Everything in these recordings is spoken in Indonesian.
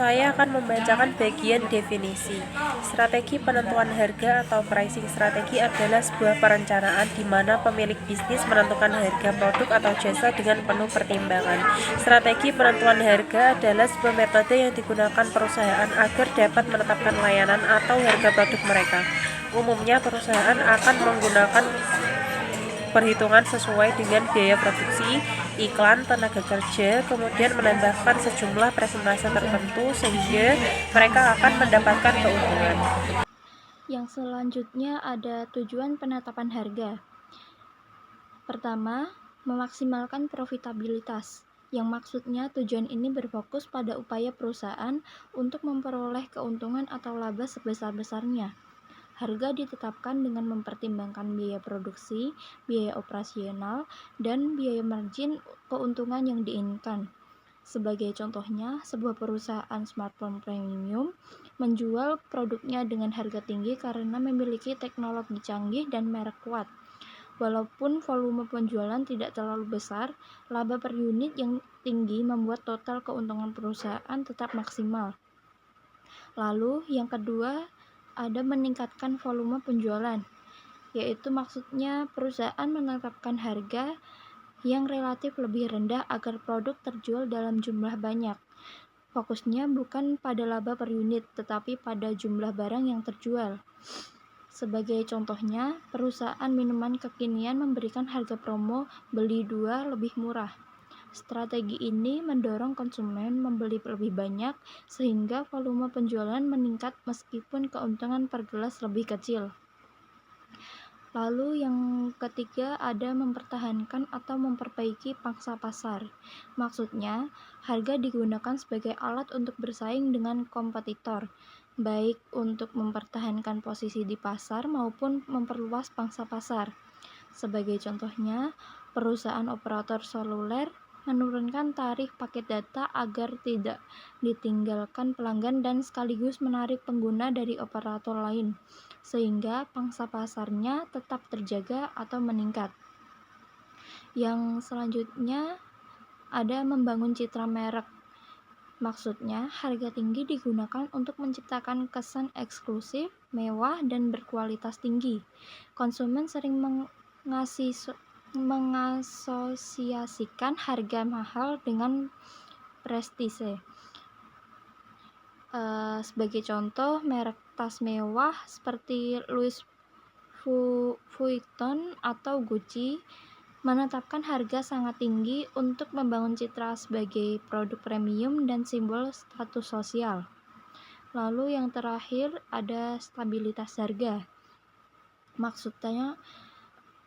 Saya akan membacakan bagian definisi. Strategi penentuan harga atau pricing strategi adalah sebuah perencanaan di mana pemilik bisnis menentukan harga produk atau jasa dengan penuh pertimbangan. Strategi penentuan harga adalah sebuah metode yang digunakan perusahaan agar dapat menetapkan layanan atau harga produk mereka. Umumnya, perusahaan akan menggunakan perhitungan sesuai dengan biaya produksi, iklan, tenaga kerja, kemudian menambahkan sejumlah presentase tertentu sehingga mereka akan mendapatkan keuntungan. Yang selanjutnya ada tujuan penetapan harga. Pertama, memaksimalkan profitabilitas. Yang maksudnya tujuan ini berfokus pada upaya perusahaan untuk memperoleh keuntungan atau laba sebesar-besarnya. Harga ditetapkan dengan mempertimbangkan biaya produksi, biaya operasional, dan biaya margin keuntungan yang diinginkan. Sebagai contohnya, sebuah perusahaan smartphone premium menjual produknya dengan harga tinggi karena memiliki teknologi canggih dan merek kuat. Walaupun volume penjualan tidak terlalu besar, laba per unit yang tinggi membuat total keuntungan perusahaan tetap maksimal. Lalu, yang kedua, ada meningkatkan volume penjualan, yaitu maksudnya perusahaan menetapkan harga yang relatif lebih rendah agar produk terjual dalam jumlah banyak. Fokusnya bukan pada laba per unit, tetapi pada jumlah barang yang terjual. Sebagai contohnya, perusahaan minuman kekinian memberikan harga promo beli 2 lebih murah. Strategi ini mendorong konsumen membeli lebih banyak sehingga volume penjualan meningkat meskipun keuntungan per gelas lebih kecil. Lalu yang ketiga ada mempertahankan atau memperbaiki pangsa pasar. Maksudnya, harga digunakan sebagai alat untuk bersaing dengan kompetitor, baik untuk mempertahankan posisi di pasar maupun memperluas pangsa pasar. Sebagai contohnya, perusahaan operator seluler menurunkan tarif paket data agar tidak ditinggalkan pelanggan dan sekaligus menarik pengguna dari operator lain, sehingga pangsa pasarnya tetap terjaga atau meningkat. Yang selanjutnya ada membangun citra merek. Maksudnya, harga tinggi digunakan untuk menciptakan kesan eksklusif, mewah, dan berkualitas tinggi. Konsumen sering mengasosiasikan harga mahal dengan prestise. Sebagai contoh, merek tas mewah seperti Louis Vuitton atau Gucci menetapkan harga sangat tinggi untuk membangun citra sebagai produk premium dan simbol status sosial. Lalu yang terakhir ada stabilitas harga. Maksudnya,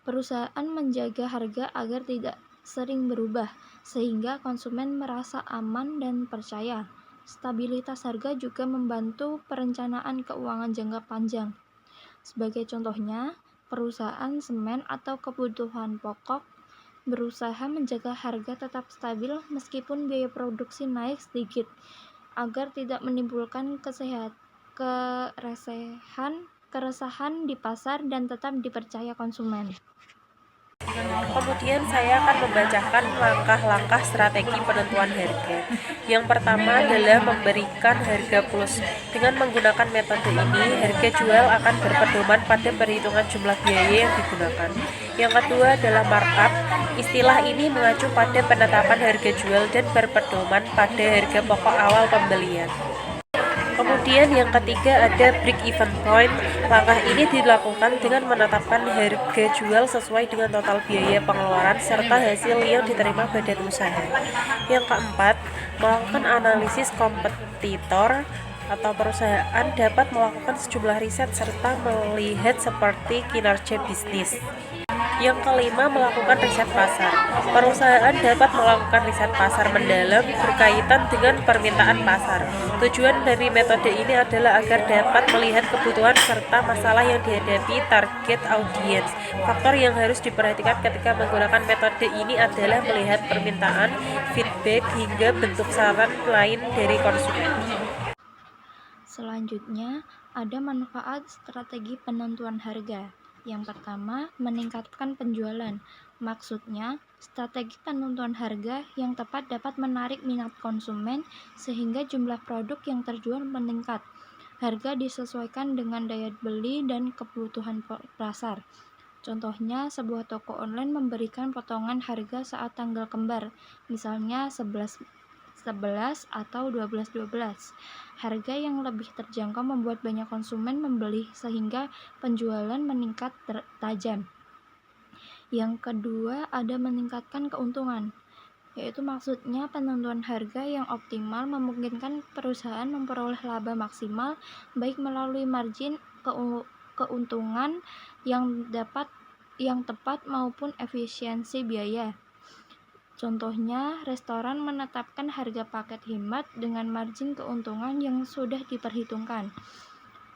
perusahaan menjaga harga agar tidak sering berubah, sehingga konsumen merasa aman dan percaya. Stabilitas harga juga membantu perencanaan keuangan jangka panjang. Sebagai contohnya, perusahaan semen atau kebutuhan pokok berusaha menjaga harga tetap stabil meskipun biaya produksi naik sedikit, agar tidak menimbulkan keresahan di pasar dan tetap dipercaya konsumen. Kemudian saya akan membacakan langkah-langkah strategi penentuan harga. Yang pertama adalah memberikan harga plus. Dengan menggunakan metode ini, harga jual akan berpedoman pada perhitungan jumlah biaya yang digunakan. Yang kedua adalah markup. Istilah ini mengacu pada penetapan harga jual dan berpedoman pada harga pokok awal pembelian. Kemudian yang ketiga ada break-even point. Langkah ini dilakukan dengan menetapkan harga jual sesuai dengan total biaya pengeluaran serta hasil yang diterima badan usaha. Yang keempat, melakukan analisis kompetitor atau perusahaan dapat melakukan sejumlah riset serta melihat seperti kinerja bisnis. Yang kelima, melakukan riset pasar. Perusahaan dapat melakukan riset pasar mendalam berkaitan dengan permintaan pasar. Tujuan dari metode ini adalah agar dapat melihat kebutuhan serta masalah yang dihadapi target audiens. Faktor yang harus diperhatikan ketika menggunakan metode ini adalah melihat permintaan, feedback, hingga bentuk saran lain dari konsumen. Selanjutnya, ada manfaat strategi penentuan harga. Yang pertama, meningkatkan penjualan. Maksudnya, strategi penentuan harga yang tepat dapat menarik minat konsumen sehingga jumlah produk yang terjual meningkat. Harga disesuaikan dengan daya beli dan kebutuhan pasar. Contohnya, sebuah toko online memberikan potongan harga saat tanggal kembar, misalnya 11 atau 12. Harga yang lebih terjangkau membuat banyak konsumen membeli sehingga penjualan meningkat tajam. Yang kedua, ada meningkatkan keuntungan, yaitu maksudnya penentuan harga yang optimal memungkinkan perusahaan memperoleh laba maksimal baik melalui margin keuntungan yang tepat maupun efisiensi biaya. Contohnya, restoran menetapkan harga paket hemat dengan margin keuntungan yang sudah diperhitungkan.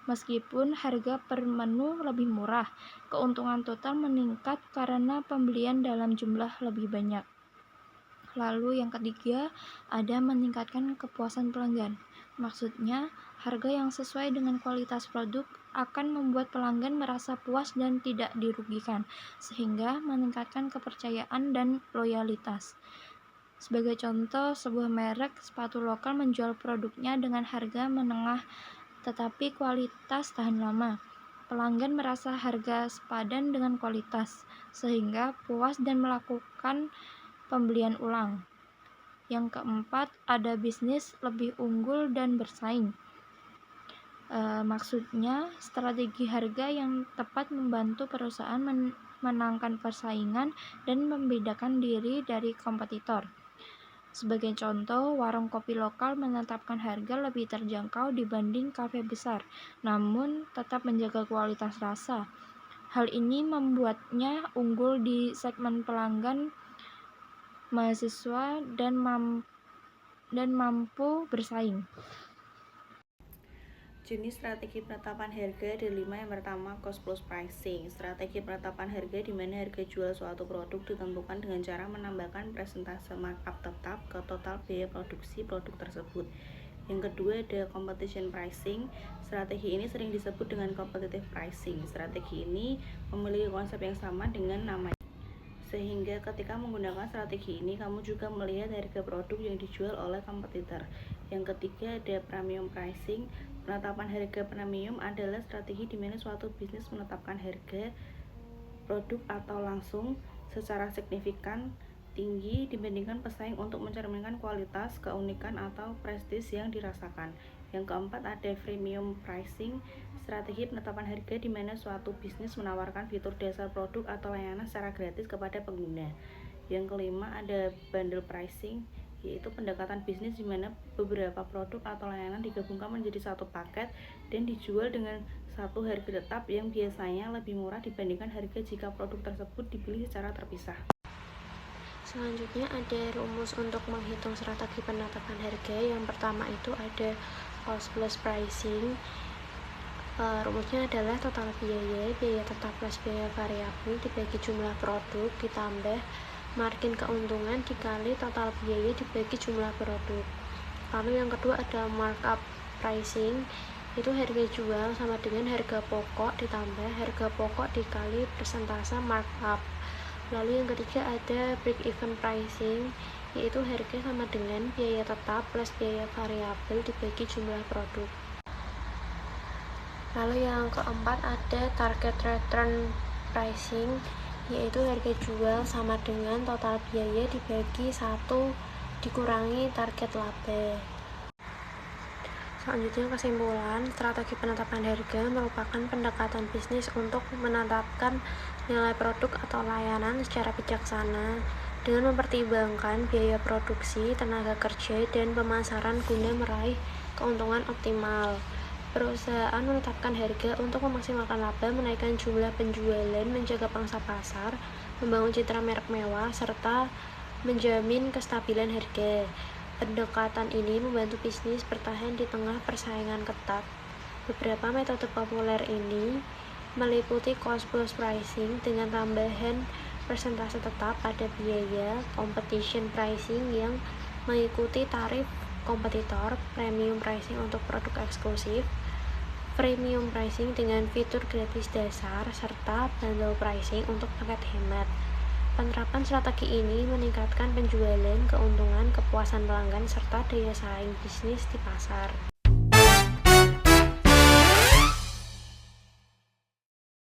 Meskipun harga per menu lebih murah, keuntungan total meningkat karena pembelian dalam jumlah lebih banyak. Lalu yang ketiga, ada meningkatkan kepuasan pelanggan. Maksudnya, harga yang sesuai dengan kualitas produk akan membuat pelanggan merasa puas dan tidak dirugikan, sehingga meningkatkan kepercayaan dan loyalitas. Sebagai contoh, sebuah merek sepatu lokal menjual produknya dengan harga menengah tetapi kualitas tahan lama. Pelanggan merasa harga sepadan dengan kualitas, sehingga puas dan melakukan pembelian ulang. Yang keempat, ada bisnis lebih unggul dan bersaing. Maksudnya, strategi harga yang tepat membantu perusahaan menangkan persaingan dan membedakan diri dari kompetitor. Sebagai contoh, warung kopi lokal menetapkan harga lebih terjangkau dibanding kafe besar, namun tetap menjaga kualitas rasa. Hal ini membuatnya unggul di segmen pelanggan mahasiswa dan mampu bersaing. Jenis strategi penetapan harga ada 5. Yang pertama, cost plus pricing. Strategi penetapan harga di mana harga jual suatu produk ditentukan dengan cara menambahkan persentase markup tetap ke total biaya produksi produk tersebut. Yang kedua, ada competition pricing. Strategi ini sering disebut dengan competitive pricing. Strategi ini memiliki konsep yang sama dengan namanya, sehingga ketika menggunakan strategi ini kamu juga melihat harga produk yang dijual oleh kompetitor. Yang ketiga, ada premium pricing. Penetapan harga premium adalah strategi di mana suatu bisnis menetapkan harga produk atau langsung secara signifikan tinggi dibandingkan pesaing untuk mencerminkan kualitas, keunikan, atau prestis yang dirasakan. Yang keempat, ada freemium pricing. Strategi penetapan harga di mana suatu bisnis menawarkan fitur dasar produk atau layanan secara gratis kepada pengguna. Yang kelima, ada bundle pricing, yaitu pendekatan bisnis di mana beberapa produk atau layanan digabungkan menjadi satu paket dan dijual dengan satu harga tetap yang biasanya lebih murah dibandingkan harga jika produk tersebut dibeli secara terpisah. Selanjutnya ada rumus untuk menghitung strategi penetapan harga. Yang pertama itu ada cost plus pricing. Rumusnya adalah total biaya tetap plus biaya variabel dibagi jumlah produk ditambah margin keuntungan dikali total biaya dibagi jumlah produk. Lalu yang kedua ada markup pricing, itu harga jual sama dengan harga pokok ditambah harga pokok dikali persentase markup. Lalu yang ketiga ada break even pricing, yaitu harga sama dengan biaya tetap plus biaya variabel dibagi jumlah produk. Lalu yang keempat ada target return pricing, yaitu harga jual sama dengan total biaya dibagi 1 dikurangi target laba. Selanjutnya kesimpulan, strategi penetapan harga merupakan pendekatan bisnis untuk menetapkan nilai produk atau layanan secara bijaksana dengan mempertimbangkan biaya produksi, tenaga kerja, dan pemasaran guna meraih keuntungan optimal. Perusahaan menetapkan harga untuk memaksimalkan laba, menaikkan jumlah penjualan, menjaga pangsa pasar, membangun citra merek mewah, serta menjamin kestabilan harga. Pendekatan ini membantu bisnis bertahan di tengah persaingan ketat. Beberapa metode populer ini meliputi cost plus pricing dengan tambahan persentase tetap pada biaya, competition pricing yang mengikuti tarif kompetitor, premium pricing untuk produk eksklusif, premium pricing dengan fitur gratis dasar, serta bundle pricing untuk paket hemat. Penerapan strategi ini meningkatkan penjualan, keuntungan, kepuasan pelanggan, serta daya saing bisnis di pasar.